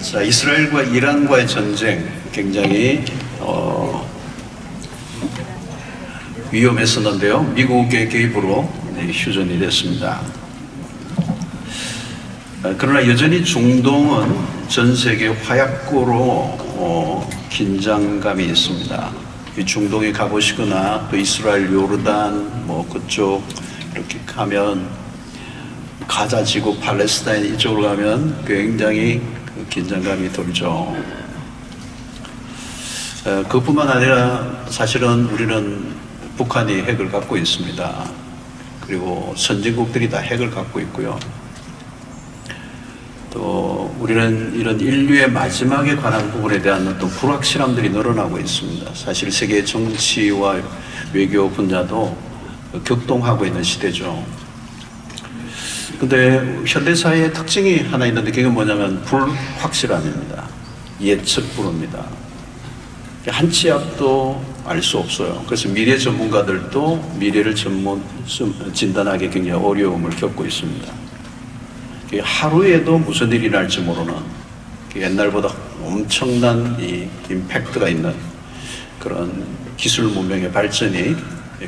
자, 이스라엘과 이란과의 전쟁 굉장히 위험했었는데요. 미국의 개입으로 휴전이 됐습니다. 그러나 여전히 중동은 전 세계 화약고로 긴장감이 있습니다. 이 중동에 가보시거나 또 이스라엘, 요르단 그쪽 이렇게 가면 가자 지구, 팔레스타인 이쪽으로 가면 굉장히 긴장감이 돌죠. 그뿐만 아니라 사실은 우리는 북한이 핵을 갖고 있습니다. 그리고 선진국들이 다 핵을 갖고 있고요. 또 우리는 이런 인류의 마지막에 관한 부분에 대한 어떤 불확실함들이 늘어나고 있습니다. 사실 세계 정치와 외교 분야도 격동하고 있는 시대죠. 근데 현대사회의 특징이 하나 있는데 그게 뭐냐면 불확실함입니다. 예측 불허입니다. 한 치 앞도 알 수 없어요. 그래서 미래 전문가들도 미래를 진단하기 굉장히 어려움을 겪고 있습니다. 하루에도 무슨 일이 날지 모르는 옛날보다 엄청난 이 임팩트가 있는 그런 기술 문명의 발전이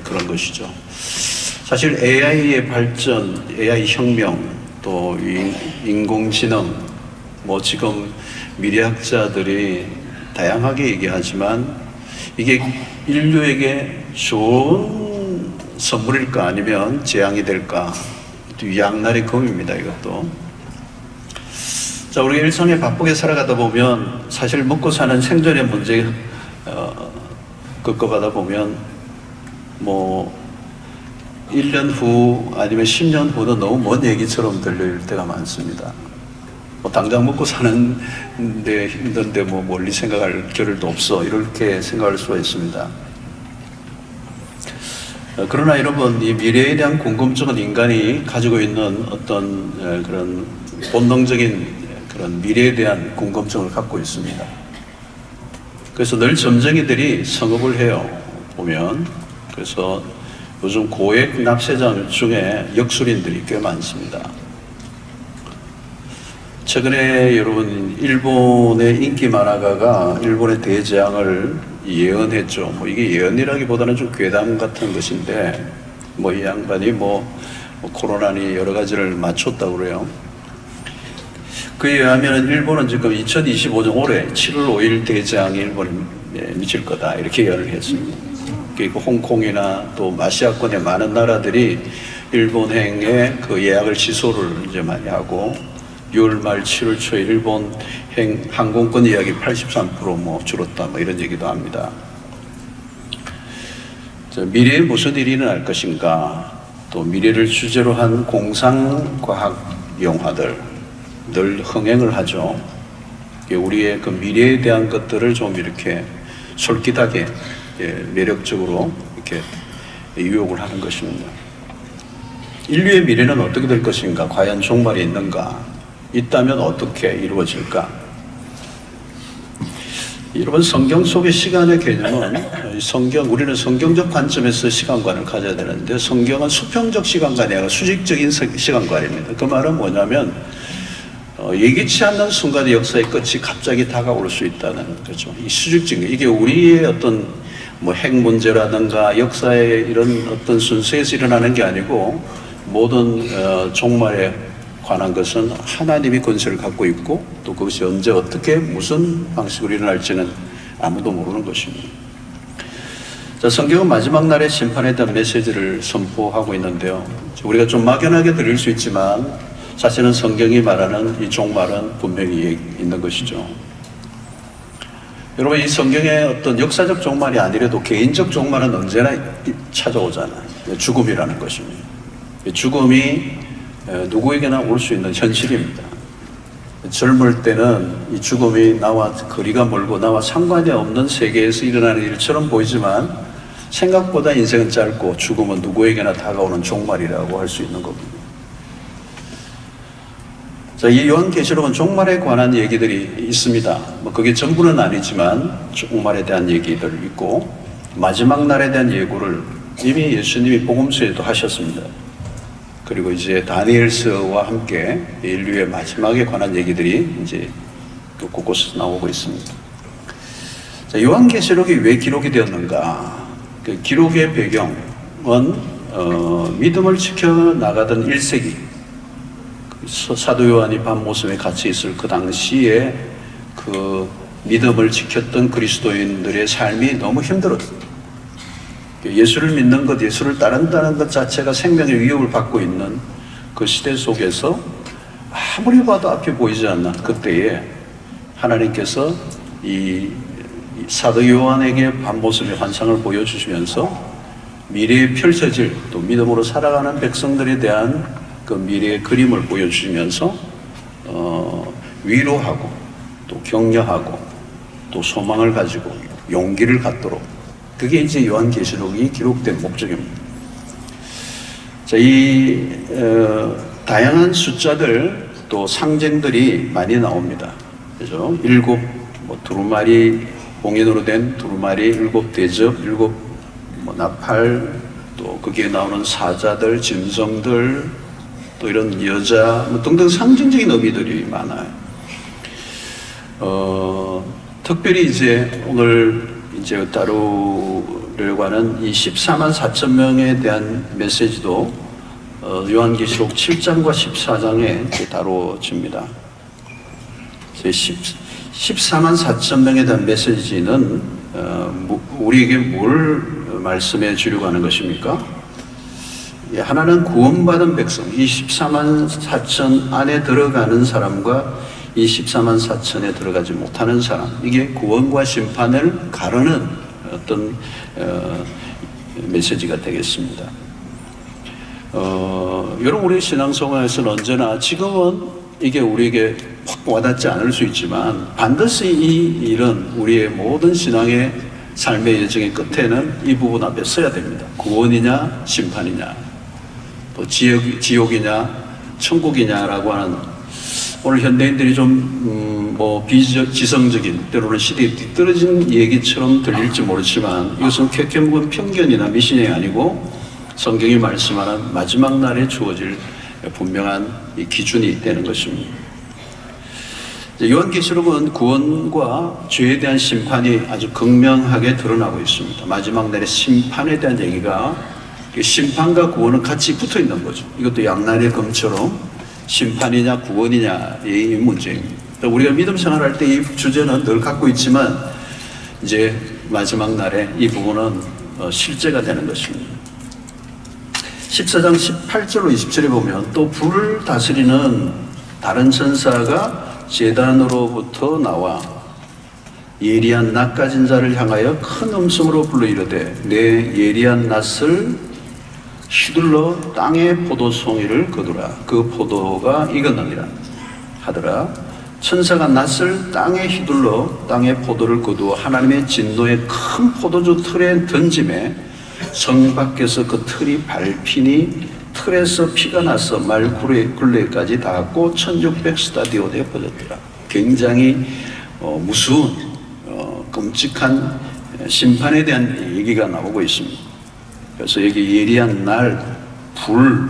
그런 것이죠. 사실 AI의 발전, AI 혁명, 또 인공지능, 지금 미래학자들이 다양하게 얘기하지만 이게 인류에게 좋은 선물일까 아니면 재앙이 될까? 양날의 검입니다, 이것도. 자, 우리가 일상에 바쁘게 살아가다 보면 사실 먹고 사는 생존의 문제 겪어가다 보면 1년 후 아니면 10년 후도 너무 먼 얘기처럼 들릴 때가 많습니다. 당장 먹고 사는데 힘든데 멀리 생각할 겨를도 없어 이렇게 생각할 수가 있습니다. 그러나 여러분, 이 미래에 대한 궁금증은 인간이 가지고 있는 어떤 그런 본능적인 그런 미래에 대한 궁금증을 갖고 있습니다. 그래서 늘 점쟁이들이 성업을 해요. 보면 그래서 요즘 고액 납세자 중에 역술인들이 꽤 많습니다. 최근에 여러분 일본의 인기 만화가가 일본의 대재앙을 예언했죠. 이게 예언이라기보다는 좀 괴담 같은 것인데 이 양반이 코로나니 여러 가지를 맞췄다고 그래요. 그에 의하면 일본은 지금 2025년 올해 7월 5일 대재앙이 일본에 미칠 거다 이렇게 예언을 했습니다. 그리고 홍콩이나 또 아시아권의 많은 나라들이 일본행의 그 예약을 취소를 이제 많이 하고 6월 말 7월 초에 일본 항공권 예약이 83% 줄었다 이런 얘기도 합니다. 미래에 무슨 일이 일어날 것인가, 또 미래를 주제로 한 공상과학 영화들 늘 흥행을 하죠. 우리의 그 미래에 대한 것들을 좀 이렇게 솔깃하게 매력적으로 이렇게 유혹을 하는 것입니다. 인류의 미래는 어떻게 될 것인가, 과연 종말이 있는가, 있다면 어떻게 이루어질까? 여러분, 성경 속의 시간의 개념은 우리는 성경적 관점에서 시간관을 가져야 되는데 성경은 수평적 시간관이 아니라 수직적인 시간관입니다. 그 말은 뭐냐면 예기치 않는 순간의 역사의 끝이 갑자기 다가올 수 있다는 거죠. 이 수직적인, 이게 우리의 어떤 핵 문제라든가 역사의 이런 어떤 순서에서 일어나는 게 아니고 모든 종말에 관한 것은 하나님이 권세를 갖고 있고 또 그것이 언제 어떻게 무슨 방식으로 일어날지는 아무도 모르는 것입니다. 자, 성경은 마지막 날의 심판에 대한 메시지를 선포하고 있는데요. 우리가 좀 막연하게 들릴 수 있지만 사실은 성경이 말하는 이 종말은 분명히 있는 것이죠. 여러분, 이 성경의 어떤 역사적 종말이 아니라도 개인적 종말은 언제나 찾아오잖아요. 죽음이라는 것입니다. 죽음이 누구에게나 올 수 있는 현실입니다. 젊을 때는 이 죽음이 나와 거리가 멀고 나와 상관이 없는 세계에서 일어나는 일처럼 보이지만 생각보다 인생은 짧고 죽음은 누구에게나 다가오는 종말이라고 할 수 있는 겁니다. 자, 이 요한계시록은 종말에 관한 얘기들이 있습니다. 그게 전부는 아니지만 종말에 대한 얘기들 있고 마지막 날에 대한 예고를 이미 예수님이 복음서에도 하셨습니다. 그리고 이제 다니엘서와 함께 인류의 마지막에 관한 얘기들이 이제 곳곳에서 나오고 있습니다. 자, 요한계시록이 왜 기록이 되었는가? 그 기록의 배경은 믿음을 지켜나가던 1세기 사도 요한이 밤모섬에 같이 있을 그 당시에 그 믿음을 지켰던 그리스도인들의 삶이 너무 힘들었어요. 예수를 믿는 것, 예수를 따른다는 것 자체가 생명의 위협을 받고 있는 그 시대 속에서 아무리 봐도 앞이 보이지 않는 그때에 하나님께서 이 사도 요한에게 밤모습의 환상을 보여주시면서 미래에 펼쳐질 또 믿음으로 살아가는 백성들에 대한 그 미래의 그림을 보여주시면서 위로하고 또 격려하고 또 소망을 가지고 용기를 갖도록, 그게 이제 요한계시록이 기록된 목적입니다. 자, 이 다양한 숫자들 또 상징들이 많이 나옵니다. 그죠? 두루마리, 봉인으로 된 두루마리, 7 대접, 7 나팔, 또 거기에 나오는 사자들, 짐승들, 또 이런 여자 등등 상징적인 의미들이 많아요. 특별히 이제 오늘 이제 다루려고 하는 이 14만 4천 명에 대한 메시지도 요한계시록 7장과 14장에 다루어집니다. 14만 4천 명에 대한 메시지는 우리에게 뭘 말씀해 주려고 하는 것입니까? 하나는 구원받은 백성, 이 14만 4천 안에 들어가는 사람과 이 14만 4천에 들어가지 못하는 사람, 이게 구원과 심판을 가르는 어떤 메시지가 되겠습니다. 여러분, 우리 신앙생활에서는 언제나 지금은 이게 우리에게 확 와닿지 않을 수 있지만 반드시 이 일은 우리의 모든 신앙의 삶의 여정의 끝에는 이 부분 앞에 서야 됩니다. 구원이냐 심판이냐, 또 지옥이냐 천국이냐라고 하는, 오늘 현대인들이 좀 비지성적인, 때로는 시대에 뒤떨어진 얘기처럼 들릴지 모르지만 이것은 쾌쾌묵은 편견이나 미신이 아니고 성경이 말씀하는 마지막 날에 주어질 분명한 이 기준이 되는 것입니다. 요한계시록은 구원과 죄에 대한 심판이 아주 극명하게 드러나고 있습니다. 마지막 날의 심판에 대한 얘기가, 심판과 구원은 같이 붙어 있는 거죠. 이것도 양날의 검처럼 심판이냐 구원이냐의 문제입니다. 우리가 믿음 생활할 때 이 주제는 늘 갖고 있지만 이제 마지막 날에 이 부분은 실제가 되는 것입니다. 14장 18절로 20절에 보면 또 불을 다스리는 다른 천사가 제단으로부터 나와 예리한 낫 가진 자를 향하여 큰 음성으로 불러 이르되 내 예리한 낫을 휘둘러 땅의 포도송이를 거두라. 그 포도가 익었느니라 하더라. 천사가 낫을 땅에 휘둘러 땅의 포도를 거두어 하나님의 진노의 큰 포도주 틀에 던짐에 성 밖에서 그 틀이 밟히니 틀에서 피가 나서 말 굴레까지 닿았고 1600스타디온에 퍼졌더라. 굉장히 무서운 끔찍한 심판에 대한 얘기가 나오고 있습니다. 그래서 여기 예리한 날, 불,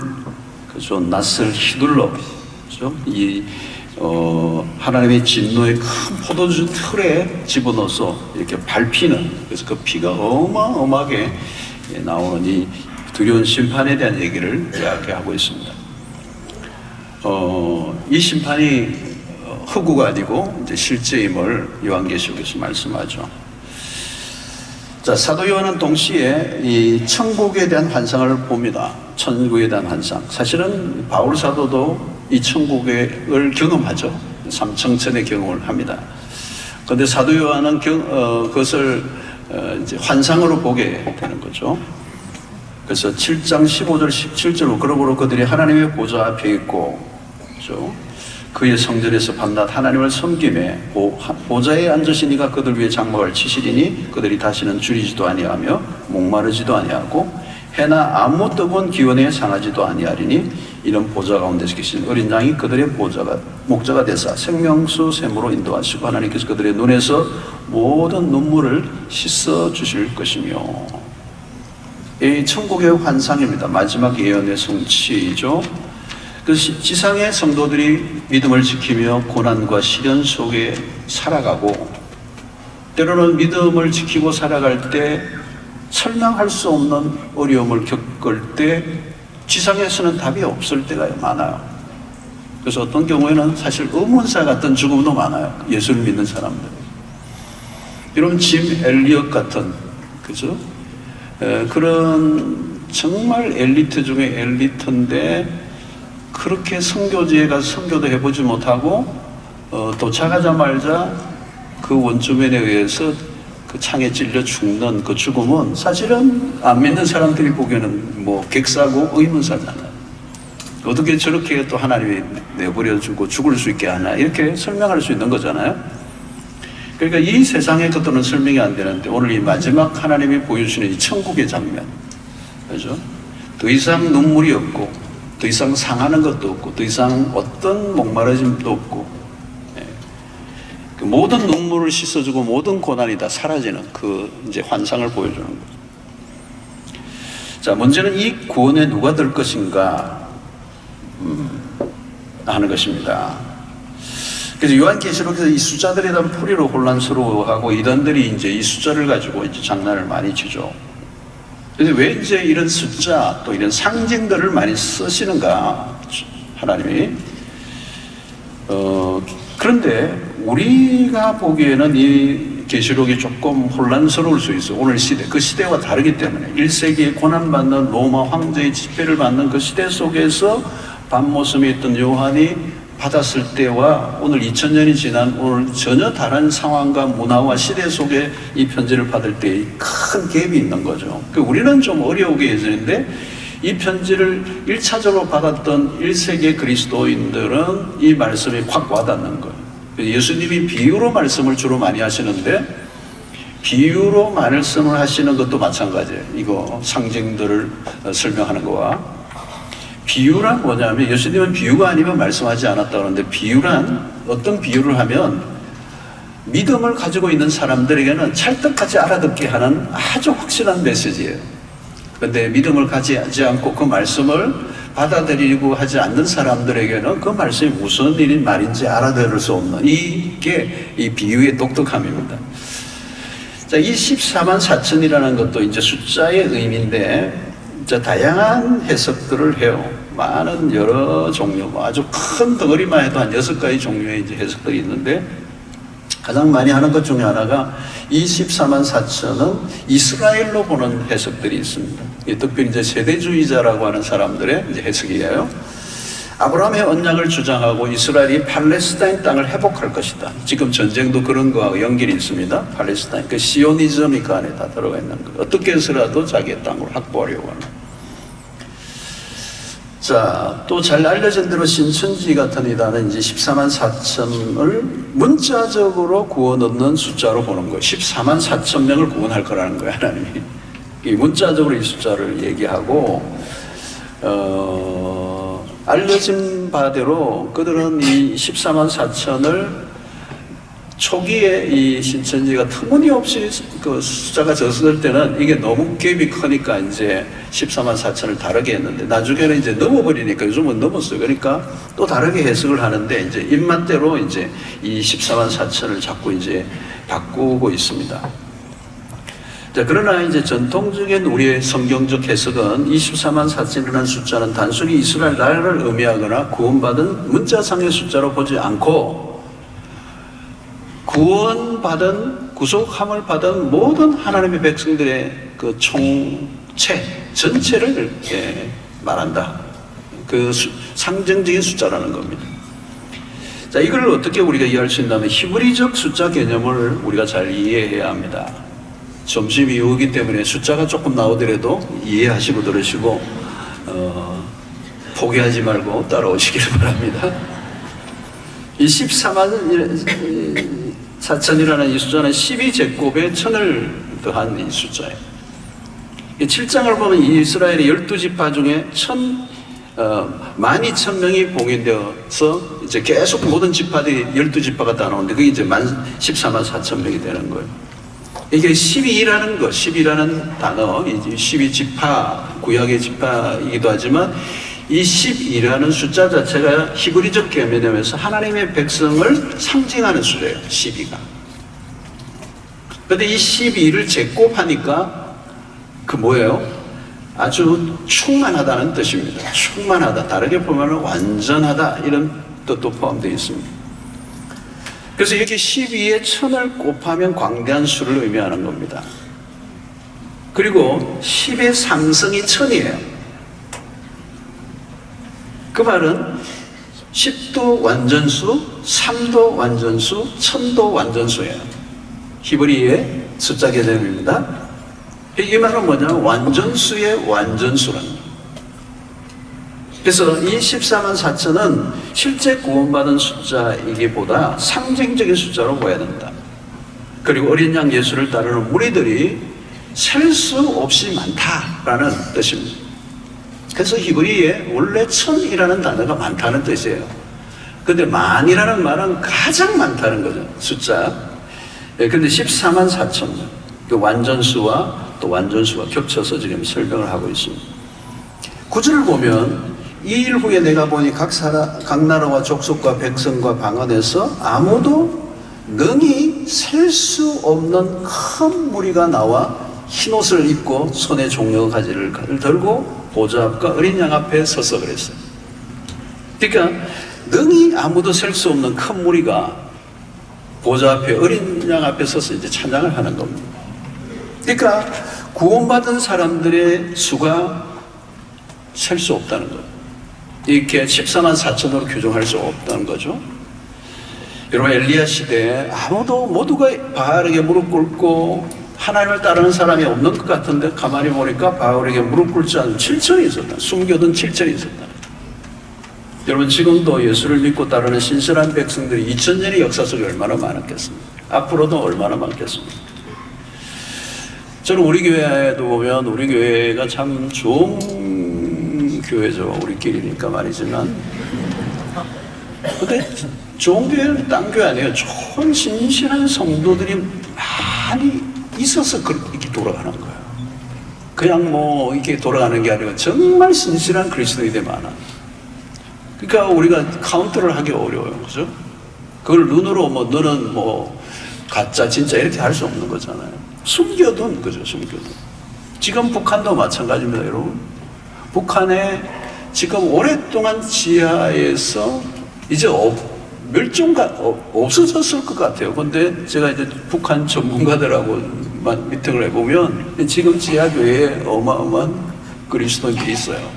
그죠? 낫을 휘둘러, 그죠? 하나님의 진노의 큰 포도주 틀에 집어넣어서 이렇게 밟히는, 그래서 그 피가 어마어마하게 나오는 이 두려운 심판에 대한 얘기를 이야기하고 있습니다. 이 심판이 허구가 아니고 이제 실제임을 요한계시록에서 말씀하죠. 자, 사도 요한은 동시에 이 천국에 대한 환상을 봅니다. 천국에 대한 환상. 사실은 바울 사도도 이 천국을 경험하죠. 삼청천의 경험을 합니다. 그런데 사도 요한은 그것을 이제 환상으로 보게 되는 거죠. 그래서 7장 15절 17절로 그러므로 그들이 하나님의 보좌 앞에 있고, 그렇죠? 그의 성전에서 밤낮 하나님을 섬기매 보좌에 앉으시니가 그들 위에 장막을 치시리니 그들이 다시는 줄이지도 아니하며 목마르지도 아니하고 해나 아무 뜨거운 기온에 상하지도 아니하리니 이런 보좌 가운데서 계신 어린 양이 그들의 목자가 되사 생명수 샘으로 인도하시고 하나님께서 그들의 눈에서 모든 눈물을 씻어 주실 것이며. 이 천국의 환상입니다. 마지막 예언의 성취죠. 그 지상의 성도들이 믿음을 지키며 고난과 시련 속에 살아가고, 때로는 믿음을 지키고 살아갈 때 설명할 수 없는 어려움을 겪을 때 지상에서는 답이 없을 때가 많아요. 그래서 어떤 경우에는 사실 의문사 같은 죽음도 많아요. 예수를 믿는 사람들. 여러분, 짐 엘리엇 같은, 그죠? 그런 정말 엘리트 중에 엘리트인데 그렇게 선교지에 가서 선교도 해보지 못하고 도착하자마자 그 원주민에 의해서 그 창에 찔려 죽는 그 죽음은 사실은 안 믿는 사람들이 보기에는 뭐 객사고 의문사잖아요. 어떻게 저렇게 또 하나님이 내버려주고 죽을 수 있게 하나, 이렇게 설명할 수 있는 거잖아요. 그러니까 이 세상의 것들은 설명이 안 되는데 오늘 이 마지막 하나님이 보여주시는 이 천국의 장면, 그죠? 더 이상 눈물이 없고, 더 이상 상하는 것도 없고, 더 이상 어떤 목마르짐도 없고, 그 모든 눈물을 씻어주고 모든 고난이 다 사라지는 그 이제 환상을 보여주는 거죠. 자, 문제는 이 구원에 누가 들 것인가 하는 것입니다. 그래서 요한계시록에서 이 숫자들에 대한 풀이로 혼란스러워하고 이단들이 이제 이 숫자를 가지고 이제 장난을 많이 치죠. 그래서 왜 이제 이런 숫자 또 이런 상징들을 많이 쓰시는가, 하나님이. 그런데 우리가 보기에는 이 계시록이 조금 혼란스러울 수 있어요. 오늘 시대, 그 시대와 다르기 때문에 1세기에 고난받는 로마 황제의 집회를 받는 그 시대 속에서 밤모섬에 있던 요한이 받았을 때와 오늘 2000년이 지난 오늘 전혀 다른 상황과 문화와 시대 속에 이 편지를 받을 때 큰 갭이 있는 거죠. 우리는 좀 어려우게 예전인데 이 편지를 1차적으로 받았던 1세기 그리스도인들은 이 말씀이 확 와닿는 거예요. 예수님이 비유로 말씀을 주로 많이 하시는데 비유로 말씀을 하시는 것도 마찬가지예요. 이거 상징들을 설명하는 거와. 비유란 뭐냐면 예수님은 비유가 아니면 말씀하지 않았다고 하는데, 비유란 어떤 비유를 하면 믿음을 가지고 있는 사람들에게는 찰떡같이 알아듣게 하는 아주 확실한 메시지예요. 그런데 믿음을 가지지 않고 그 말씀을 받아들이고 하지 않는 사람들에게는 그 말씀이 무슨 일인 말인지 알아들을 수 없는, 이게 이 비유의 독특함입니다. 자, 이 14만 4천이라는 것도 이제 숫자의 의미인데 다양한 해석들을 해요. 많은 여러 종류, 아주 큰 덩어리만 해도 한 6가지 종류의 이제 해석들이 있는데, 가장 많이 하는 것 중에 하나가 이 14만 4천은 이스라엘로 보는 해석들이 있습니다. 특별히 이제 세대주의자라고 하는 사람들의 이제 해석이에요. 아브라함의 언약을 주장하고 이스라엘이 팔레스타인 땅을 회복할 것이다. 지금 전쟁도 그런 거하고 연결이 있습니다. 팔레스타인, 그 시오니즘이 그 안에 다 들어가 있는 거예요. 어떻게 해서라도 자기의 땅을 확보하려고 하는. 자, 또 잘 알려진 대로 신천지 같은 이단은 이제 14만 4천을 문자적으로 구원 얻는 숫자로 보는 거예요. 14만 4천 명을 구원할 거라는 거예요, 하나님이. 이 문자적으로 이 숫자를 얘기하고, 알려진 바대로 그들은 이 14만 4천을 초기에 이 신천지가 터무니없이 그 숫자가 적었을 때는 이게 너무 갭이 크니까 이제 14만 4천을 다르게 했는데, 나중에는 이제 넘어버리니까 요즘은 넘었어요. 그러니까 또 다르게 해석을 하는데 이제 입맛대로 이제 이 14만 4천을 자꾸 이제 바꾸고 있습니다. 자, 그러나 이제 전통적인 우리의 성경적 해석은 24만 4천이라는 숫자는 단순히 이스라엘 나라를 의미하거나 구원받은 문자상의 숫자로 보지 않고 구원받은, 구속함을 받은 모든 하나님의 백성들의 그 총체, 전체를 말한다. 그 상징적인 숫자라는 겁니다. 자, 이걸 어떻게 우리가 이해할 수 있냐면 히브리적 숫자 개념을 우리가 잘 이해해야 합니다. 점심이 이후기 때문에 숫자가 조금 나오더라도 이해하시고 들으시고 포기하지 말고 따라오시길 바랍니다. 이 14만 4천이라는 이 숫자는 12제곱에 1000을 더한 이 숫자예요. 7장을 보면 이스라엘의 12지파 중에 12,000명이 봉인되어서 이제 계속 모든 지파들이 12지파가 다 나오는데 그게 이제 14만 4천 명이 되는 거예요. 이게 12라는 거, 12라는 단어, 12지파, 구약의 지파이기도 하지만 이 12라는 숫자 자체가 히브리적 개념에서 하나님의 백성을 상징하는 숫자예요. 12가. 그런데 이 12를 제곱하니까 그 뭐예요? 아주 충만하다는 뜻입니다. 충만하다. 다르게 보면 완전하다. 이런 뜻도 포함되어 있습니다. 그래서 이렇게 12에 1000을 곱하면 광대한 수를 의미하는 겁니다. 그리고 10의 상승이 1000이에요. 그 말은 10도 완전수, 3도 완전수, 1000도 완전수예요. 히브리의 숫자 개념입니다. 이 말은 뭐냐면 완전수의 완전수라는 거예요. 그래서 이 14만 4천은 실제 구원받은 숫자이기보다 상징적인 숫자로 보아야 된다. 그리고 어린 양 예수를 따르는 무리들이 셀 수 없이 많다라는 뜻입니다. 그래서 히브리에 원래 1000이라는 단어가 많다는 뜻이에요. 근데 만이라는 말은 가장 많다는 거죠. 숫자. 근데 14만 4천 그 완전수와 또 완전수가 겹쳐서 지금 설명을 하고 있습니다. 구절을 보면 이 일 후에 내가 보니 각 나라와 족속과 백성과 방언에서 아무도 능히 셀 수 없는 큰 무리가 나와 흰옷을 입고 손에 종려 가지를 들고 보좌 앞과 어린 양 앞에 서서 그랬어요. 그러니까 능히 아무도 셀 수 없는 큰 무리가 보좌 앞에 어린 양 앞에 서서 이제 찬양을 하는 겁니다. 그러니까 구원받은 사람들의 수가 셀 수 없다는 거예요. 이렇게 14만 4천으로 규정할 수 없다는 거죠. 여러분 엘리야 시대에 모두가 바알에게 무릎 꿇고 하나님을 따르는 사람이 없는 것 같은데 가만히 보니까 바울에게 무릎 꿇지 않은 7천이 있었다. 숨겨둔 7천이 있었다. 여러분 지금도 예수를 믿고 따르는 신실한 백성들이 2000년의 역사 속에 얼마나 많았겠습니까? 앞으로도 얼마나 많겠습니까? 저는 우리 교회에도 보면 우리 교회가 참 좋은 교회죠. 우리끼리니까 말이지만. 근데 좋은 교회는 딴 교회 아니에요. 좋은 신실한 성도들이 많이 있어서 이렇게 돌아가는 거예요. 그냥 뭐 이렇게 돌아가는 게 아니고 정말 신실한 그리스도인들이 많아. 그러니까 우리가 카운터를 하기 어려워요. 그죠? 그걸 눈으로 너는 가짜 진짜 이렇게 할 수 없는 거잖아요. 숨겨둔 거죠. 숨겨둔. 지금 북한도 마찬가지입니다. 여러분. 북한에 지금 오랫동안 지하에서 이제 없어졌을 것 같아요. 근데 제가 이제 북한 전문가들하고만 미팅을 해보면 지금 지하교회에 어마어마한 그리스도인들이 있어요.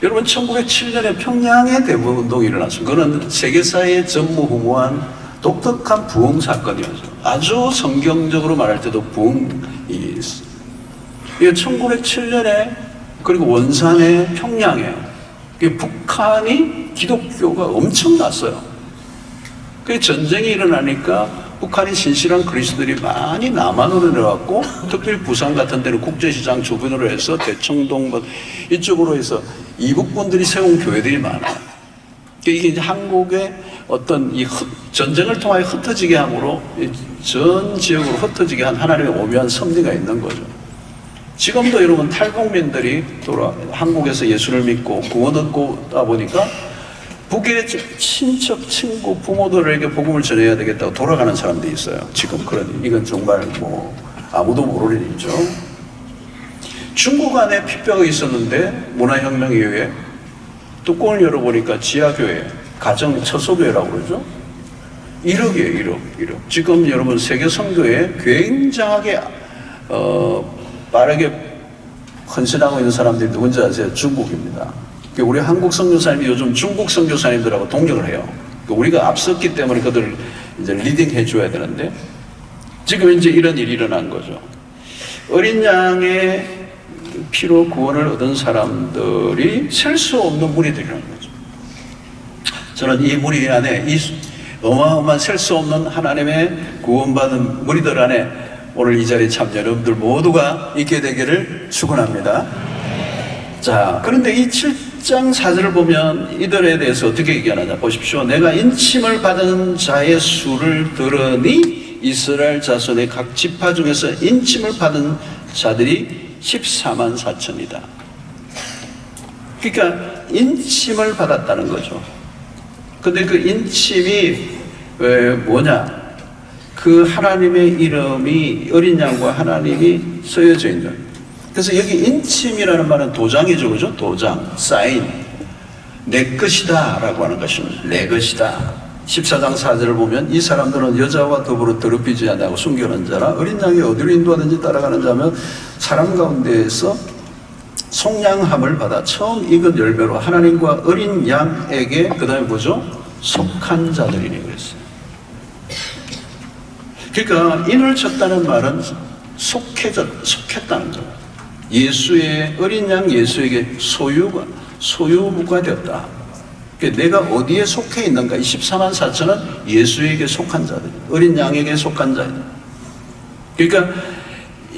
여러분 1907년에 평양의 대부운동이 일어났습니다. 그건 세계사의 전무후무한 독특한 부흥 사건이었죠. 아주 성경적으로 말할 때도 부흥이 있어요. 1907년에 그리고 원산의 평양에 북한이 기독교가 엄청 났어요. 그 전쟁이 일어나니까 북한이 신실한 그리스도들이 많이 남한으로 내려왔고 특별히 부산 같은 데는 국제시장 주변으로 해서 대청동 이쪽으로 해서 이북분들이 세운 교회들이 많아요. 이게 이제 한국의 어떤 이 전쟁을 통하여 흩어지게 함으로 전 지역으로 흩어지게 한 하나님의 오묘한 섭리가 있는 거죠. 지금도 여러분 탈북민들이 한국에서 예수를 믿고 구원 얻고다 보니까 북의 친척, 친구, 부모들에게 복음을 전해야 되겠다고 돌아가는 사람들이 있어요. 지금 이건 정말 아무도 모를 일이죠. 중국 안에 핍박이 있었는데 문화혁명 이후에 뚜껑을 열어보니까 지하교회, 가정 처소교회라고 그러죠. 1억이에요, 1억. 지금 여러분 세계 선교에 굉장하게 빠르게 헌신하고 있는 사람들이 누군지 아세요? 중국입니다. 우리 한국 선교사님이 요즘 중국 선교사님들하고 동력을 해요. 우리가 앞섰기 때문에 그들을 이제 리딩 해줘야 되는데 지금 이제 이런 일이 일어난 거죠. 어린 양의 피로 구원을 얻은 사람들이 셀 수 없는 무리들이라는 거죠. 저는 이 무리 안에 이 어마어마한 셀 수 없는 하나님의 구원받은 무리들 안에 오늘 이 자리에 참여 여러분들 모두가 있게 되기를 축원합니다. 자, 그런데 이 7장 4절을 보면 이들에 대해서 어떻게 얘기하느냐 보십시오. 내가 인침을 받은 자의 수를 들으니 이스라엘 자손의 각 지파 중에서 인침을 받은 자들이 14만 4천이다. 그러니까 인침을 받았다는 거죠. 근데 그 인침이 왜 뭐냐? 그 하나님의 이름이 어린 양과 하나님이 쓰여져 있는. 그래서 여기 인침이라는 말은 도장이죠, 그죠? 도장, 사인. 내 것이다 라고 하는 것입니다. 내 것이다. 14장 4절을 보면 이 사람들은 여자와 더불어 더럽히지 아니하고 숨겨놓은 자라 어린 양이 어디로 인도하든지 따라가는 자면 사람 가운데에서 속량함을 받아 처음 익은 열매로 하나님과 어린 양에게 그 다음에 뭐죠? 속한 자들이니 그랬어요. 그러니까 인을 쳤다는 말은 속했다는 거예요. 예수의 어린 양 예수에게 소유가 되었다. 그러니까 내가 어디에 속해 있는가? 이 14만 4천은 예수에게 속한 자들, 어린 양에게 속한 자들. 그러니까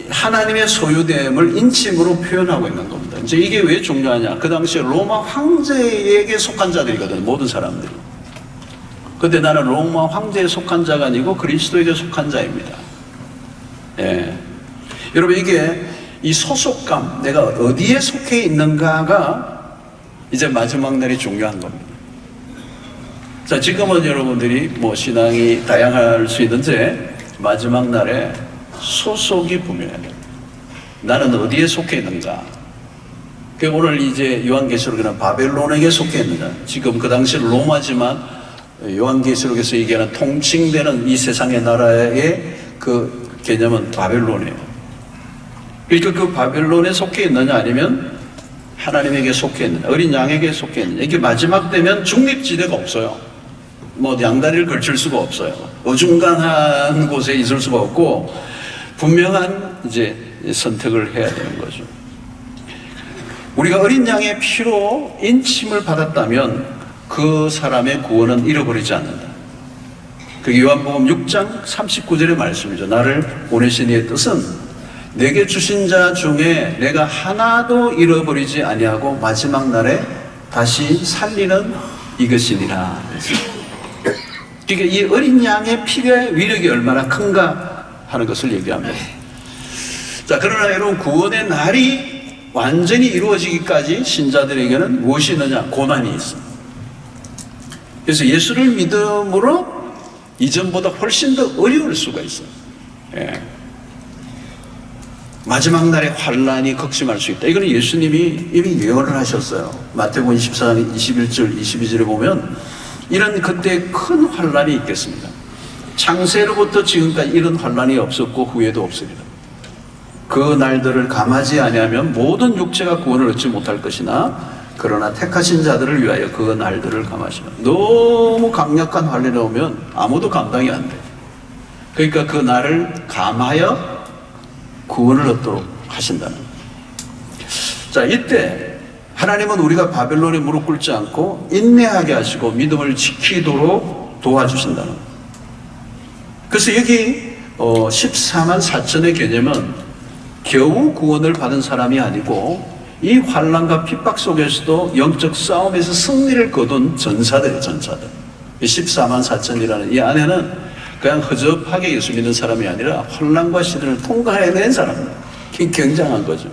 하나님의 소유됨을 인침으로 표현하고 있는 겁니다. 이제 이게 왜 중요하냐? 그 당시에 로마 황제에게 속한 자들이거든, 모든 사람들이. 근데 나는 로마 황제에 속한 자가 아니고 그리스도에게 속한 자입니다. 예. 여러분, 이게 이 소속감, 내가 어디에 속해 있는가가 이제 마지막 날이 중요한 겁니다. 자, 지금은 여러분들이 뭐 신앙이 다양할 수 있는데 마지막 날에 소속이 분명해야 돼요. 나는 어디에 속해 있는가? 오늘 이제 요한계시록에는 바벨론에게 속해 있느냐. 지금 그 당시 로마지만 요한계시록에서 얘기하는 통칭되는 이 세상의 나라의 그 개념은 바벨론이에요. 그러니까 그 바벨론에 속해 있느냐 아니면 하나님에게 속해 있느냐, 어린 양에게 속해 있느냐. 이게 마지막 되면 중립지대가 없어요. 뭐 양다리를 걸칠 수가 없어요. 어중간한 곳에 있을 수가 없고 분명한 이제 선택을 해야 되는 거죠. 우리가 어린 양의 피로 인침을 받았다면 그 사람의 구원은 잃어버리지 않는다. 그 요한복음 6장 39절의 말씀이죠. 나를 보내신 이의 뜻은 내게 주신 자 중에 내가 하나도 잃어버리지 아니하고 마지막 날에 다시 살리는 이것이니라. 그러니까 이 어린 양의 피의 위력이 얼마나 큰가 하는 것을 얘기합니다. 자, 그러나 여러분, 구원의 날이 완전히 이루어지기까지 신자들에게는 무엇이 있느냐? 고난이 있습니다. 그래서 예수를 믿음으로 이전보다 훨씬 더 어려울 수가 있어요. 예. 마지막 날에 환란이 극심할 수 있다. 이거는 예수님이 이미 예언을 하셨어요. 마태복음 24장 21절 22절에 보면 이런 그때 큰 환란이 있겠습니다. 창세로부터 지금까지 이런 환란이 없었고 후에도 없으리라. 그 날들을 감하지 아니하면 모든 육체가 구원을 얻지 못할 것이나 그러나 택하신 자들을 위하여 그 날들을 감하시라. 너무 강력한 환란이 오면 아무도 감당이 안 돼. 그러니까 그 날을 감하여 구원을 얻도록 하신다는 거예요. 자, 이때 하나님은 우리가 바벨론에 무릎 꿇지 않고 인내하게 하시고 믿음을 지키도록 도와주신다는 거예요. 그래서 여기 14만 4천의 개념은 겨우 구원을 받은 사람이 아니고 이 환난과 핍박 속에서도 영적 싸움에서 승리를 거둔 전사들이에요. 전사들. 14만 4천이라는 이 안에는 그냥 허접하게 예수 믿는 사람이 아니라 환난과 시련을 통과해낸 사람들. 굉장한 거죠.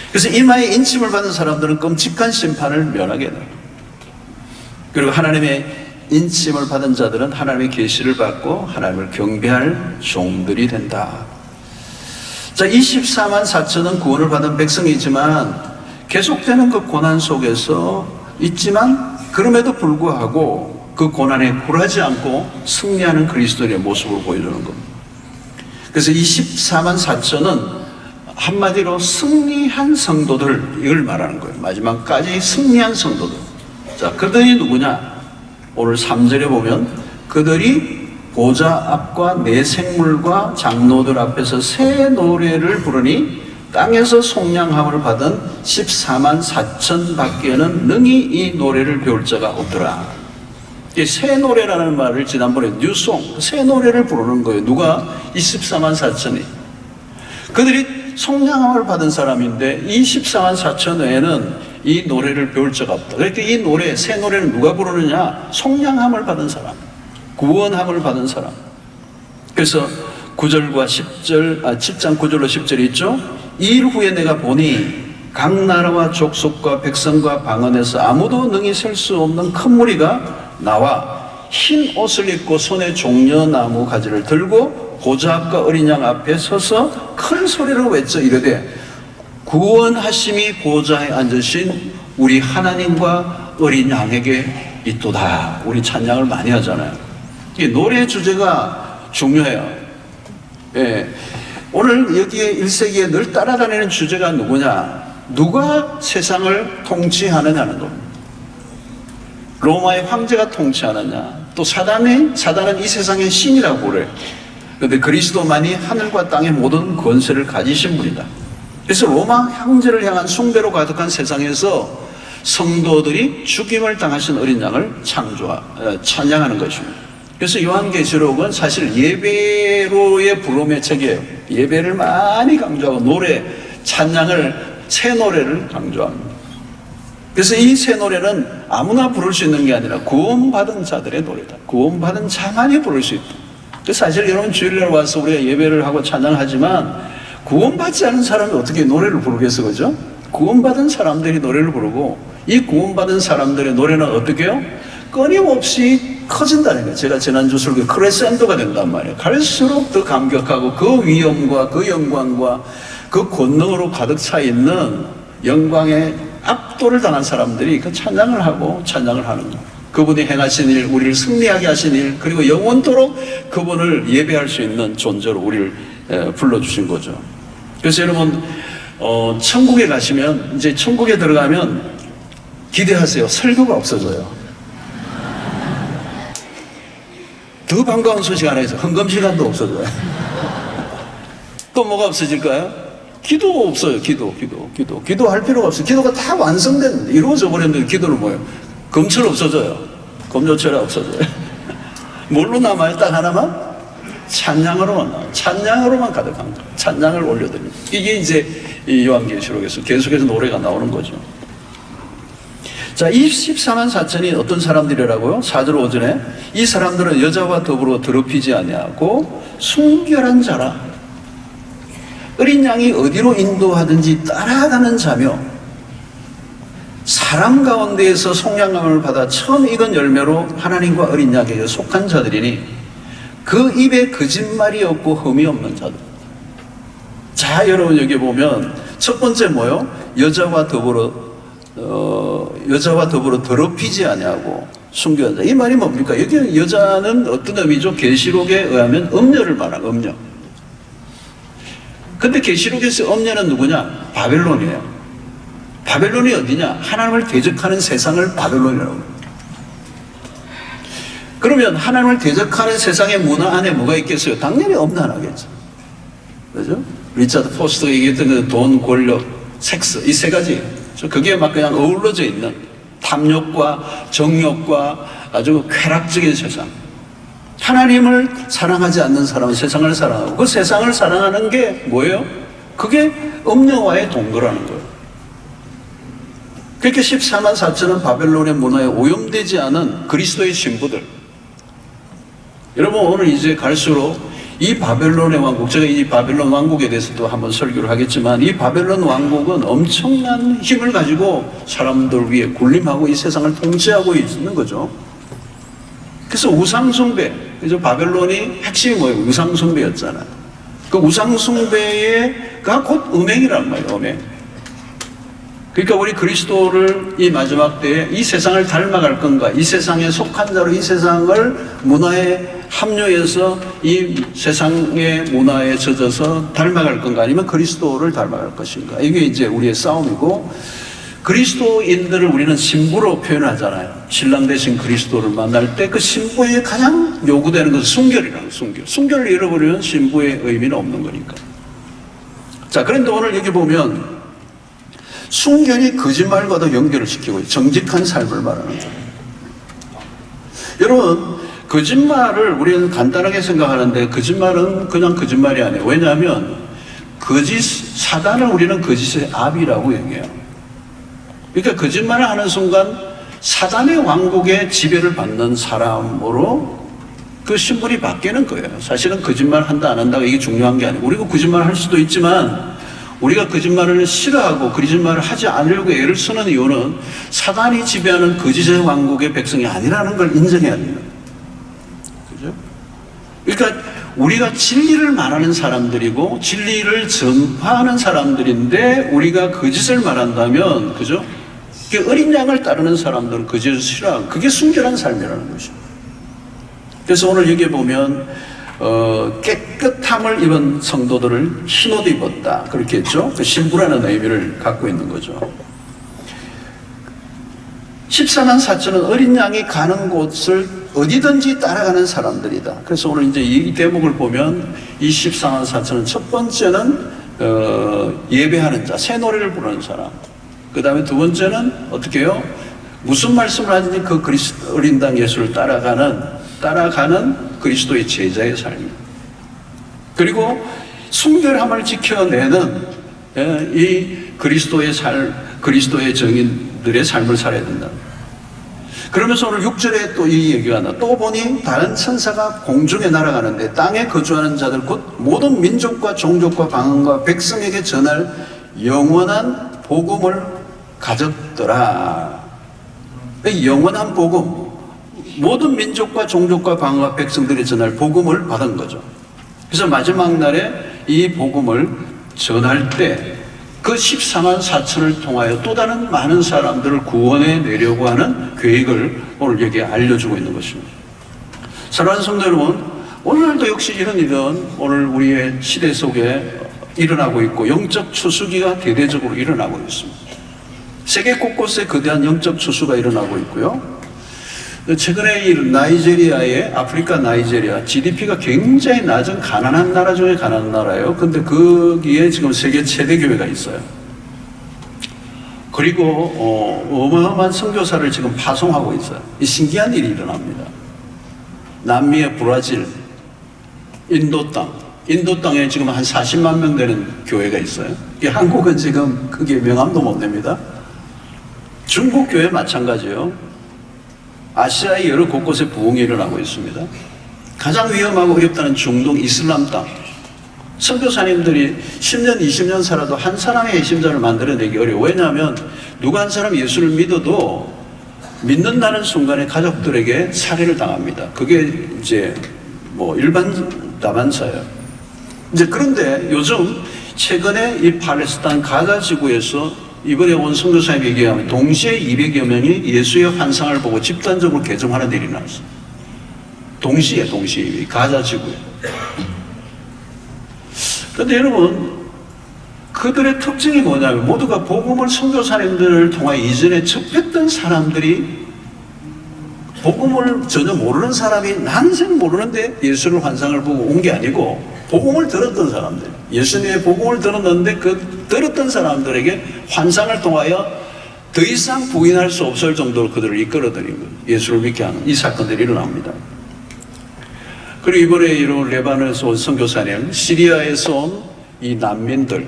그래서 이마에 인침을 받은 사람들은 끔찍한 심판을 면하게 돼요. 그리고 하나님의 인침을 받은 자들은 하나님의 계시를 받고 하나님을 경배할 종들이 된다. 자, 24만 4천은 구원을 받은 백성이지만 계속되는 그 고난 속에서 있지만 그럼에도 불구하고 그 고난에 굴하지 않고 승리하는 그리스도의 모습을 보여주는 겁니다. 그래서 24만 4천은 한마디로 승리한 성도들, 이걸 말하는 거예요. 마지막까지 승리한 성도들. 자, 그들이 누구냐? 오늘 3절에 보면 그들이 보좌 앞과 내 생물과 장로들 앞에서 새 노래를 부르니 땅에서 속량함을 받은 14만 4천 밖에는 능히 이 노래를 배울 자가 없더라. 이 새 노래라는 말을 지난번에 뉴송, 새 노래를 부르는 거예요. 누가? 24만 4천이. 그들이 속량함을 받은 사람인데 이 14만 4천 외에는 이 노래를 배울 자가 없다. 그러니까 이 노래, 새 노래는 누가 부르느냐? 속량함을 받은 사람, 구원함을 받은 사람. 그래서 9절과 10절, 7장 9절로 10절이 있죠. 이 일 후에 내가 보니 각 나라와 족속과 백성과 방언에서 아무도 능히 셀 수 없는 큰 무리가 나와 흰 옷을 입고 손에 종려나무 가지를 들고 보좌 앞과 어린 양 앞에 서서 큰 소리로 외쳐 이르되 구원하심이 보좌에 앉으신 우리 하나님과 어린 양에게 있도다. 우리 찬양을 많이 하잖아요. 이 노래 주제가 중요해요. 예. 오늘 여기에 1세기에 늘 따라다니는 주제가 누구냐? 누가 세상을 통치하느냐는 겁니다. 로마의 황제가 통치하느냐? 또 사단은 이 세상의 신이라고 그래요. 그런데 그리스도만이 하늘과 땅의 모든 권세를 가지신 분이다. 그래서 로마 황제를 향한 숭배로 가득한 세상에서 성도들이 죽임을 당하신 어린 양을 찬양하는 것입니다. 그래서 요한계시록은 사실 예배로의 부름의 책이에요. 예배를 많이 강조하고 노래, 찬양을, 새 노래를 강조합니다. 그래서 이 새 노래는 아무나 부를 수 있는 게 아니라 구원받은 자들의 노래다. 구원받은 자만이 부를 수 있다. 그래서 사실 여러분 주일날 와서 우리가 예배를 하고 찬양하지만 구원받지 않은 사람이 어떻게 노래를 부르겠어, 그죠? 구원받은 사람들이 노래를 부르고 이 구원받은 사람들의 노래는 어떻게 해요? 끊임없이 커진다는 거예요. 제가 지난주 설교 크레센도가 된단 말이에요. 갈수록 더 감격하고 그 위엄과 그 영광과 그 권능으로 가득 차 있는 영광에 압도를 당한 사람들이 그 찬양을 하고 찬양을 하는 거예요. 그분이 행하신 일, 우리를 승리하게 하신 일, 그리고 영원토록 그분을 예배할 수 있는 존재로 우리를 불러주신 거죠. 그래서 여러분 천국에 가시면, 이제 천국에 들어가면 기대하세요. 설교가 없어져요. 더 반가운 소식 하나 있어요. 헌금 시간도 없어져요. 또 뭐가 없어질까요? 기도 없어요. 기도할 필요가 없어요. 기도가 다 완성된, 이루어져 버렸는데 기도를 뭐예요? 검철 없어져요. 검조철이 없어져요. 뭘로 남아요? 딱 하나만? 찬양으로만 가득한 거예요. 찬양을 올려드립니다. 이게 이제 이 요한계시록에서 계속해서 노래가 나오는 거죠. 자, 이 14만 4천이 어떤 사람들이라고요? 4절 5절에 이 사람들은 여자와 더불어 더럽히지 아니하고 순결한 자라, 어린 양이 어디로 인도하든지 따라가는 자며 사람 가운데에서 속량감을 받아 처음 익은 열매로 하나님과 어린 양에게 속한 자들이니 그 입에 거짓말이 없고 흠이 없는 자들. 자, 여러분 여기 보면 첫 번째 뭐요? 여자와 더불어 더럽히지 아니하고 순결한 자. 이 말이 뭡니까? 여기 여자는 어떤 의미죠? 계시록에 의하면 음녀를 말하는 음녀. 근데 계시록에서 음녀는 누구냐? 바벨론이에요. 바벨론이 어디냐? 하나님을 대적하는 세상을 바벨론이라고 합니다. 그러면 하나님을 대적하는 세상의 문화 안에 뭐가 있겠어요? 당연히 엄난하겠죠. 그죠? 리차드 포스터가 얘기했던 그 돈, 권력, 섹스, 이 세 가지. 그게 막 그냥 어우러져 있는 탐욕과 정욕과 아주 쾌락적인 세상. 하나님을 사랑하지 않는 사람은 세상을 사랑하고, 그 세상을 사랑하는 게 뭐예요? 그게 음녀와의 동거라는 거예요. 그렇게 14만 4천은 바벨론의 문화에 오염되지 않은 그리스도의 신부들. 여러분 오늘 이제 갈수록 이 바벨론의 왕국, 제가 이 바벨론 왕국에 대해서도 한번 설교를 하겠지만, 이 바벨론 왕국은 엄청난 힘을 가지고 사람들 위에 군림하고 이 세상을 통치하고 있는 거죠. 그래서 우상숭배, 그래서 바벨론이 핵심이 뭐예요? 우상숭배였잖아요. 그 우상숭배가 곧 음행이란 말이에요. 음행. 그러니까 우리 그리스도를 이 마지막 때에 이 세상을 닮아갈 건가, 이 세상에 속한 자로 이 세상을 문화에 합류해서 이 세상의 문화에 젖어서 닮아갈 건가, 아니면 그리스도를 닮아갈 것인가. 이게 이제 우리의 싸움이고, 그리스도인들을 우리는 신부로 표현하잖아요. 신랑 대신 그리스도를 만날 때 그 신부에 가장 요구되는 것은 순결이라는 순결. 순결을 잃어버리면 신부의 의미는 없는 거니까. 자, 그런데 오늘 여기 보면 순결이 거짓말과도 연결을 시키고 있어요. 정직한 삶을 말하는 거예요. 여러분, 거짓말을 우리는 간단하게 생각하는데 거짓말은 그냥 거짓말이 아니에요. 왜냐하면 사단을 우리는 거짓의 압이라고 얘기해요. 그러니까 거짓말을 하는 순간 사단의 왕국의 지배를 받는 사람으로 그 신분이 바뀌는 거예요. 사실은 거짓말 한다 안 한다가 이게 중요한 게 아니고, 우리가 거짓말 할 수도 있지만 우리가 거짓말을 싫어하고 거짓말을 하지 않으려고 애를 쓰는 이유는 사단이 지배하는 거짓의 왕국의 백성이 아니라는 걸 인정해야 됩니다. 그죠? 그러니까 우리가 진리를 말하는 사람들이고 진리를 전파하는 사람들인데 우리가 거짓을 말한다면, 그죠? 어린 양을 따르는 사람들은 거짓을 싫어하고, 그게 순결한 삶이라는 것입니다. 그래서 오늘 여기에 보면 깨끗함을 입은 성도들을 흰옷 입었다, 그렇게 했죠. 그 신부라는 의미를 갖고 있는 거죠. 14만 4천은 어린 양이 가는 곳을 어디든지 따라가는 사람들이다. 그래서 오늘 이제 이 대목을 보면 이 14만 4천은 첫 번째는 예배하는 자, 새 노래를 부르는 사람. 그 다음에 두 번째는 어떻게 해요? 무슨 말씀을 하든지 그 어린 양 예수를 따라가는 그리스도의 제자의 삶입니다. 그리고 순결함을 지켜내는 이 그리스도의 정인들의 삶을 살아야 된다. 그러면서 오늘 6절에 또 이 얘기가 나. 또 보니 다른 천사가 공중에 날아가는데 땅에 거주하는 자들 곧 모든 민족과 종족과 방언과 백성에게 전할 영원한 복음을 가졌더라. 영원한 복음, 모든 민족과 종족과 방언과 백성들이 전할 복음을 받은 거죠. 그래서 마지막 날에 이 복음을 전할 때 그 14만 4천을 통하여 또 다른 많은 사람들을 구원해 내려고 하는 계획을 오늘 여기에 알려주고 있는 것입니다. 사랑하는 성도 여러분, 오늘도 역시 이런 일은 오늘 우리의 시대 속에 일어나고 있고 영적 추수기가 대대적으로 일어나고 있습니다. 세계 곳곳에 거대한 영적 추수가 일어나고 있고요. 최근에 이 나이제리아의, 아프리카 나이제리아, GDP가 굉장히 낮은 가난한 나라 중에 가난한 나라예요. 근데 거기에 지금 세계 최대 교회가 있어요. 그리고 어마어마한 선교사를 지금 파송하고 있어요. 이 신기한 일이 일어납니다. 남미의 브라질, 인도 땅에 지금 한 40만 명 되는 교회가 있어요. 한국은 지금 그게 명함도 못 냅니다. 중국 교회 마찬가지예요. 아시아의 여러 곳곳에 부흥이 일어나고 있습니다. 가장 위험하고 어렵다는 중동 이슬람 땅. 선교사님들이 10년, 20년 살아도 한 사람의 핵심자를 만들어내기 어려워. 왜냐하면 누가 한 사람 예수를 믿어도 믿는다는 순간에 가족들에게 살해를 당합니다. 그게 이제 뭐 일반 다반사예요. 이제 그런데 요즘 최근에 이 팔레스타인 가자 지구에서 이번에 온 선교사님이 얘기하면 동시에 200여 명이 예수의 환상을 보고 집단적으로 개종하는 일이 나왔어요. 동시에 가자 지구에. 그런데 여러분, 그들의 특징이 뭐냐면 모두가 복음을 선교사님들을 통해 이전에 접했던 사람들이, 복음을 전혀 모르는 사람이 난생 모르는데 예수를 환상을 보고 온 게 아니고 복음을 들었던 사람들, 예수님의 복음을 들었는데 그 들었던 사람들에게 환상을 통하여 더 이상 부인할 수 없을 정도로 그들을 이끌어들인 거예요. 예수를 믿게 하는 이 사건들이 일어납니다. 그리고 이번에 이런 레바논에서 온 선교사님, 시리아에서 온 이 난민들,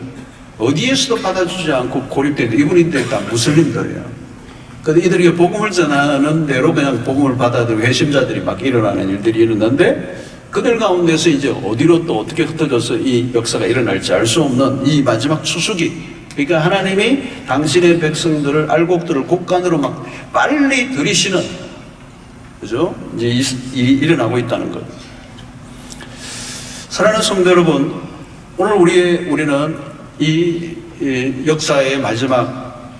어디에서도 받아주지 않고 고립된 이분인데 다 무슬림들이에요. 근데 이들에게 복음을 전하는 대로 그냥 복음을 받아들이고 회심자들이 막 일어나는 일들이 일어났는데, 그들 가운데서 이제 어디로 또 어떻게 흩어져서 이 역사가 일어날지 알 수 없는 이 마지막 추수기. 그러니까 하나님이 당신의 백성들을, 알곡들을 곡간으로 막 빨리 들이시는, 그죠? 이제 일이 일어나고 있다는 것. 사랑하는 성도 여러분, 오늘 우리는 이 역사의 마지막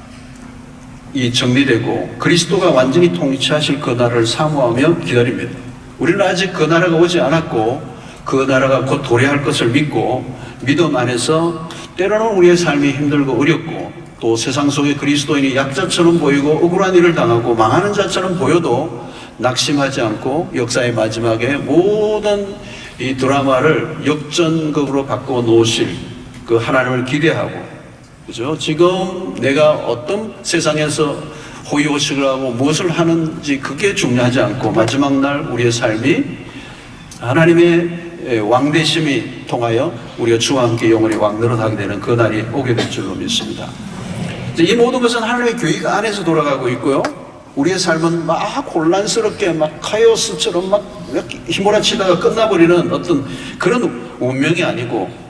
이 정리되고 그리스도가 완전히 통치하실 그 나라를 사모하며 기다립니다. 우리는 아직 그 나라가 오지 않았고 그 나라가 곧 도래할 것을 믿고 믿음 안에서 때로는 우리의 삶이 힘들고 어렵고 또 세상 속에 그리스도인이 약자처럼 보이고 억울한 일을 당하고 망하는 자처럼 보여도 낙심하지 않고 역사의 마지막에 모든 이 드라마를 역전극으로 바꿔 놓으실 그 하나님을 기대하고, 그죠? 지금 내가 어떤 세상에서 호의호식을 하고 무엇을 하는지 그게 중요하지 않고 마지막 날 우리의 삶이 하나님의 왕되심이 통하여 우리가 주와 함께 영원히 왕노릇하게 되는 그 날이 오게 될 줄로 믿습니다. 이 모든 것은 하나님의 계획 안에서 돌아가고 있고요. 우리의 삶은 막 혼란스럽게 막 카오스처럼 막 휘몰아치다가 끝나버리는 어떤 그런 운명이 아니고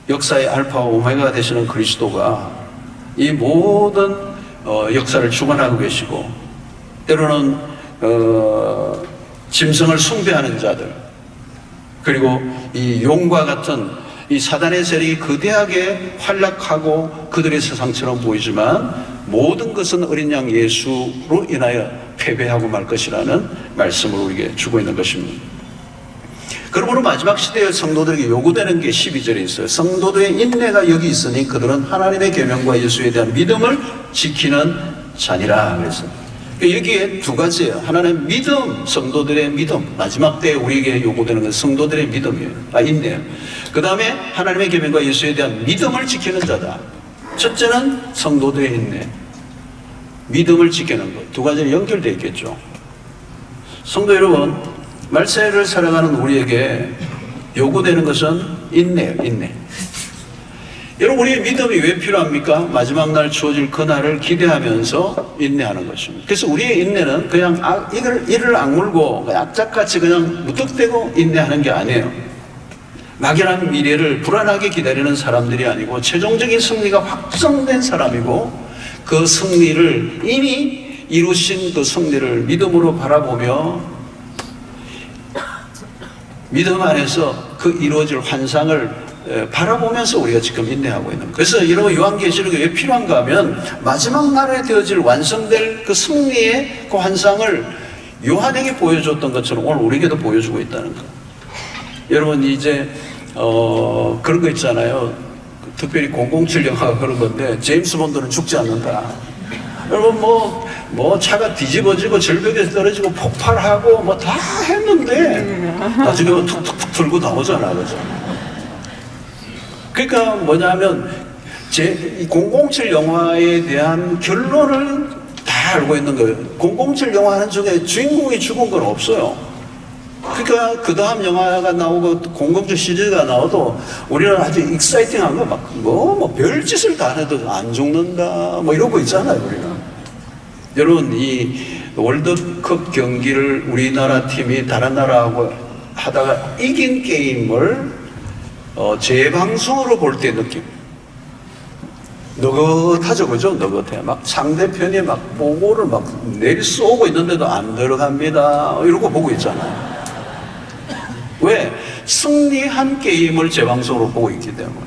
역사의 알파와 오메가가 되시는 그리스도가 이 모든 역사를 주관하고 계시고, 때로는 짐승을 숭배하는 자들, 그리고 이 용과 같은 이 사단의 세력이 거대하게 활약하고 그들의 세상처럼 보이지만 모든 것은 어린 양 예수로 인하여 패배하고 말 것이라는 말씀을 우리에게 주고 있는 것입니다. 그러므로 마지막 시대의 성도들에게 요구되는 게 12절에 있어요. 성도들의 인내가 여기 있으니 그들은 하나님의 계명과 예수에 대한 믿음을 지키는 자니라 그랬어요. 여기에 두 가지예요. 하나는 믿음, 성도들의 믿음. 마지막 때에 우리에게 요구되는 건 성도들의 믿음이에요. 인내요. 그 다음에 하나님의 계명과 예수에 대한 믿음을 지키는 자다. 첫째는 성도들의 인내, 믿음을 지키는 것. 두 가지는 연결되어 있겠죠. 성도 여러분, 말세를 살아가는 우리에게 요구되는 것은 인내예요. 인내. 여러분, 우리의 믿음이 왜 필요합니까? 마지막 날 주어질 그날을 기대하면서 인내하는 것입니다. 그래서 우리의 인내는 그냥 이를 악물고 악착같이 그냥 무턱대고 인내하는 게 아니에요. 막연한 미래를 불안하게 기다리는 사람들이 아니고 최종적인 승리가 확정된 사람이고, 그 승리를 이미 이루신 그 승리를 믿음으로 바라보며 믿음 안에서 그 이루어질 환상을 바라보면서 우리가 지금 인내하고 있는 거예요. 그래서 여러분, 요한계시록이 왜 필요한가 하면 마지막 날에 되어질 완성될 그 승리의 그 환상을 요한에게 보여줬던 것처럼 오늘 우리에게도 보여주고 있다는 거. 여러분, 이제 그런 거 있잖아요. 특별히 007 영화가 그런 건데, 제임스 본드는 죽지 않는다. 여러분, 뭐 차가 뒤집어지고 절벽에서 떨어지고 폭발하고 뭐 다 했는데 나중에 툭툭툭 들고 나오잖아, 그죠? 그러니까 뭐냐면 이 007 영화에 대한 결론을 다 알고 있는 거예요. 007 영화 하는 중에 주인공이 죽은 건 없어요. 그러니까 그 다음 영화가 나오고 007 시리즈가 나와도 우리는 아주 익사이팅한 거 막 별짓을 다 해도 안 죽는다 뭐 이러고 있잖아요, 우리는. 여러분, 이 월드컵 경기를 우리나라 팀이 다른 나라하고 하다가 이긴 게임을 재방송으로 볼 때 느낌 너긋하죠, 그죠? 너긋해. 막 상대편이 막 보고를 막 내리 쏘고 있는데도 안 들어갑니다 이러고 보고 있잖아요. 왜? 승리한 게임을 재방송으로 보고 있기 때문에.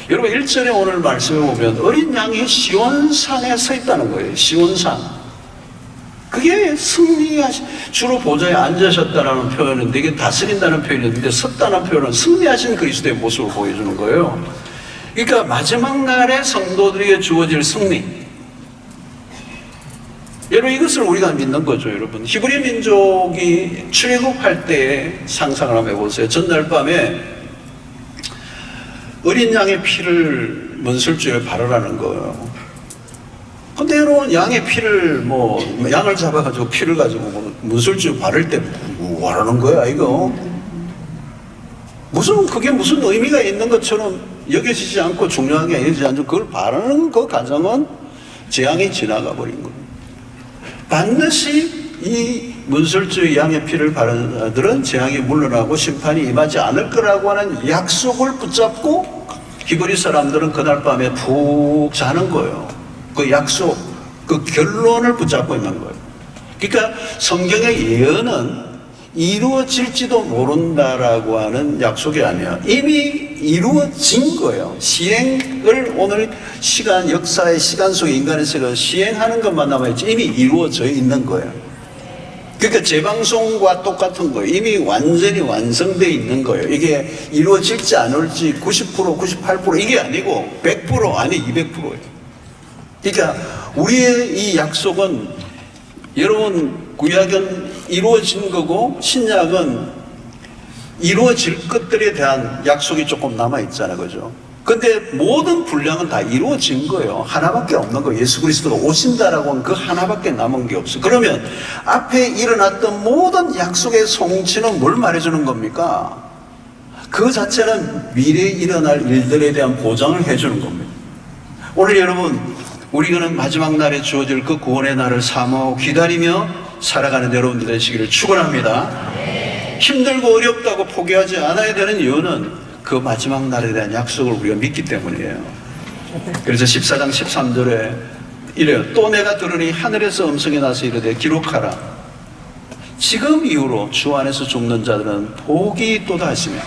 여러분, 1절에 오늘 말씀해 보면 어린 양이 시온산에 서 있다는 거예요. 시온산. 그게 주로 보좌에 앉으셨다는 표현인데, 이게 다스린다는 표현인데, 섰다는 표현은 승리하신 그리스도의 모습을 보여주는 거예요. 그러니까 마지막 날에 성도들에게 주어질 승리. 여러분, 이것을 우리가 믿는 거죠, 여러분. 히브리 민족이 출애굽할 때의 상상을 한번 해보세요. 전날 밤에 어린 양의 피를 문설주에 바르라는 거예요. 근데 여러분, 양의 피를 양을 잡아가지고 피를 가지고 문설주에 바를 때 뭐 하라는 거야, 이거? 그게 무슨 의미가 있는 것처럼 여겨지지 않고 중요한 게 아니지 않죠. 그걸 바르는 그 과정은 재앙이 지나가 버린 거예요. 반드시 이 문설주의 양의 피를 바른 자들은 재앙이 물러나고 심판이 임하지 않을 거라고 하는 약속을 붙잡고 히브리 사람들은 그날 밤에 푹 자는 거예요. 그 약속, 그 결론을 붙잡고 있는 거예요. 그러니까 성경의 예언은 이루어질지도 모른다라고 하는 약속이 아니에요. 이미 이루어진 거예요. 시행을 오늘 역사의 시간 속에 인간의 세계가 시행하는 것만 남아있지 이미 이루어져 있는 거예요. 그러니까 재방송과 똑같은 거예요. 이미 완전히 완성되어 있는 거예요. 이게 이루어질지 안 올지 90%, 98% 이게 아니고 100% 아니 200%예요. 그러니까 우리의 이 약속은, 여러분, 구약은 이루어진 거고 신약은 이루어질 것들에 대한 약속이 조금 남아있잖아요, 그죠? 근데 모든 분량은 다 이루어진 거예요. 하나밖에 없는 거예요. 예수 그리스도가 오신다라고 하는 그 하나밖에 남은 게 없어요. 그러면 앞에 일어났던 모든 약속의 성취는 뭘 말해주는 겁니까? 그 자체는 미래에 일어날 일들에 대한 보장을 해주는 겁니다. 오늘 여러분, 우리는 마지막 날에 주어질 그 구원의 날을 사모하고 기다리며 살아가는 여러분들 되시기를 축원합니다. 힘들고 어렵다고 포기하지 않아야 되는 이유는 그 마지막 날에 대한 약속을 우리가 믿기 때문이에요. 그래서 14장 13절에 이래요. 또 내가 들으니 하늘에서 음성이 나서 이르되 기록하라. 지금 이후로 주 안에서 죽는 자들은 복이 있도다 하시며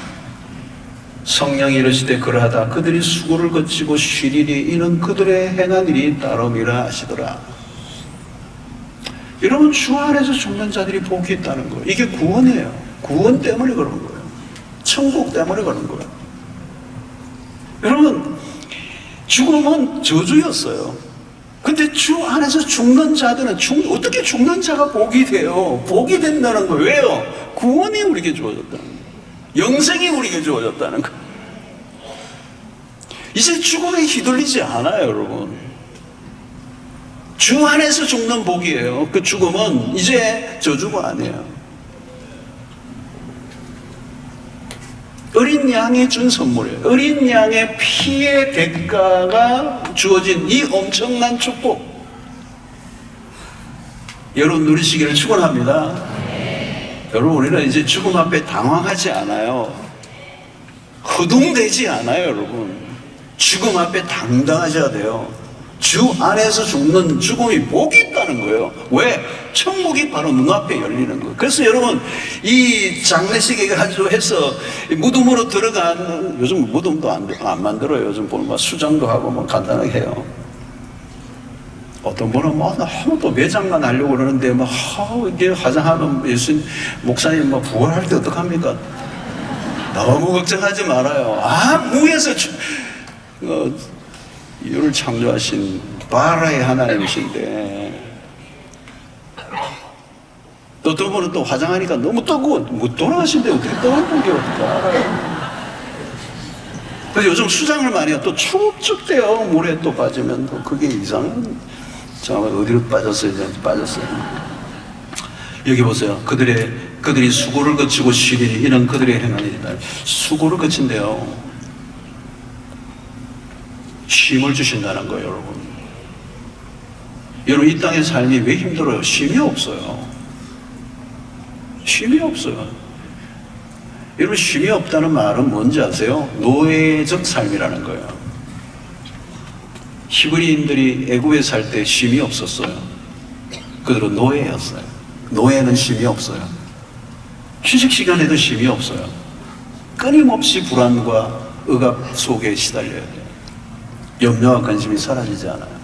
성령이 이르시되 그러하다 그들이 수고를 거치고 쉬리니 이는 그들의 행한 일이 따름이라 하시더라. 여러분, 주 안에서 죽는 자들이 복이 있다는 거예요. 이게 구원이에요. 구원 때문에 그런 거예요. 천국 때문에 그런 거예요. 여러분, 죽음은 저주였어요. 근데 주 안에서 죽는 자들은 어떻게 죽는 자가 복이 돼요? 복이 된다는 거예요. 왜요? 구원이 우리에게 주어졌다는 거예요. 영생이 우리에게 주어졌다는 거예요. 이제 죽음에 휘둘리지 않아요, 여러분. 주 안에서 죽는 복이에요. 그 죽음은 이제 저주가 아니에요. 어린 양이 준 선물이에요. 어린 양의 피의 대가가 주어진 이 엄청난 축복. 여러분 누리시기를 축원합니다. 여러분, 우리는 이제 죽음 앞에 당황하지 않아요. 허둥대지 않아요, 여러분. 죽음 앞에 당당하셔야 돼요. 주 안에서 죽는 죽음이 복이 있다는 거예요. 왜? 천국이 바로 눈앞에 열리는 거예요. 그래서 여러분, 이 장례식에 가지고 해서 무덤으로 들어가는, 요즘 무덤도 안 만들어요. 요즘 보면 막 수장도 하고 뭐 간단하게 해요. 어떤 분은 뭐 너무 또 매장만 하려고 그러는데 뭐 이게 화장하는 예수님 목사님 뭐 부활할 때 어떡합니까? 너무 걱정하지 말아요. 무에서 이를 창조하신 바라의 하나님이신데, 또 어떤 분은 또 화장하니까 너무 뜨거워. 못 돌아가신데 어떻게 떠오르는 게 어떻게 알아요? 그래서 요즘 수장을 많이 해요. 또 축축대요. 물에 또 빠지면 또 그게 이상한. 잠깐만, 어디로 빠졌어요? 빠졌어요. 여기 보세요. 그들이 수고를 거치고 쉬리니 이는 그들의 행한 일이다. 수고를 거친대요. 쉼을 주신다는 거예요, 여러분. 여러분, 이 땅의 삶이 왜 힘들어요? 쉼이 없어요. 쉼이 없어요. 여러분, 쉼이 없다는 말은 뭔지 아세요? 노예적 삶이라는 거예요. 히브리인들이 애굽에 살 때 쉼이 없었어요. 그들은 노예였어요. 노예는 쉼이 없어요. 휴식 시간에도 쉼이 없어요. 끊임없이 불안과 억압 속에 시달려야 돼요. 염려와 관심이 사라지지 않아요.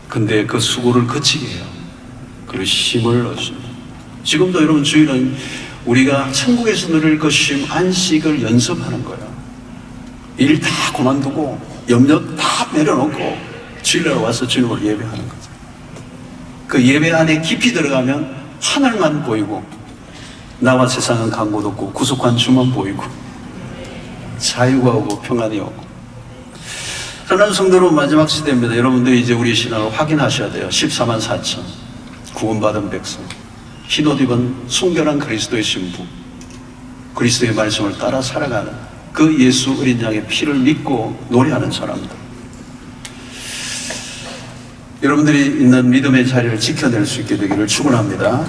근데 그 수고를 거치게 해요. 그리고 쉼을 얻습니다. 지금도 여러분, 주일은 우리가 천국에서 누릴 그 쉼, 안식을 연습하는 거예요. 일 다 그만두고 염려 다 내려놓고 주일날 와서 주님을 예배하는 거죠. 그 예배 안에 깊이 들어가면 하늘만 보이고 나와 세상은 간 곳 없고 구속한 주만 보이고 자유가 오고 평안이 오고. 사랑하는 성도는 마지막 시대입니다. 여러분들이 이제 우리 신앙을 확인하셔야 돼요. 14만 4천 구원받은 백성, 흰옷 입은 순결한 그리스도의 신부, 그리스도의 말씀을 따라 살아가는 그 예수 어린 양의 피를 믿고 노래하는 사람들. 여러분들이 있는 믿음의 자리를 지켜낼 수 있게 되기를 축원합니다.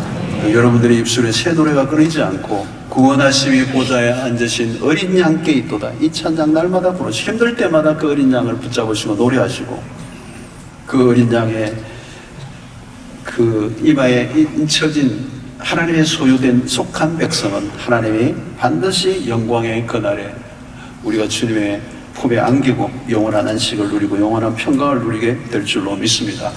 여러분들의 입술에 새 노래가 끊이지 않고 구원하심이 보좌에 앉으신 어린 양께 있도다. 이 찬양 날마다 부르시고 힘들 때마다 그 어린 양을 붙잡으시고 노래하시고, 그 어린 양의 그 이마에 인쳐진 하나님의 소유된 속한 백성은 하나님이 반드시 영광의 그날에 우리가 주님의 품에 안기고 영원한 안식을 누리고 영원한 평강을 누리게 될 줄로 믿습니다.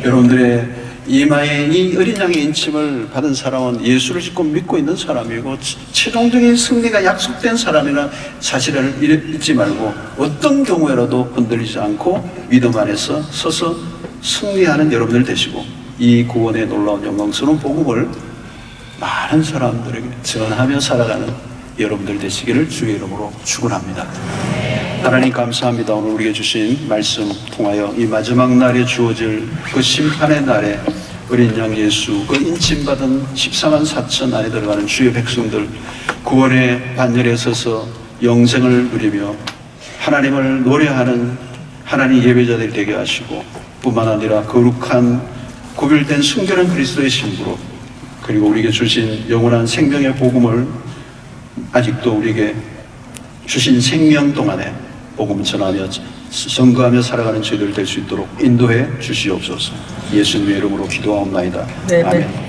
여러분들의 이마에 이 어린 양의 인침을 받은 사람은 예수를 짓고 믿고 있는 사람이고 최종적인 승리가 약속된 사람이나 사실을 잊지 말고 어떤 경우에라도 흔들리지 않고 믿음 안에서 서서 승리하는 여러분들 되시고, 이 구원의 놀라운 영광스러운 복음을 많은 사람들에게 전하며 살아가는 여러분들 되시기를 주의 이름으로 축원합니다. 하나님 감사합니다. 오늘 우리에게 주신 말씀 통하여 이 마지막 날에 주어질 그 심판의 날에 어린 양 예수, 그 인침받은 14만 4천 안에 들어가는 주의 백성들 구원의 반열에 서서 영생을 누리며 하나님을 노래하는 하나님 예배자들이 되게 하시고, 뿐만 아니라 거룩한 구별된 순결한 그리스도의 신부로 그리고 우리에게 주신 영원한 생명의 복음을 아직도 우리에게 주신 생명 동안에 복음 전하며 선거하며 살아가는 저희들 될 수 있도록 인도해 주시옵소서. 예수님의 이름으로 기도하옵나이다. 네, 네. 아멘.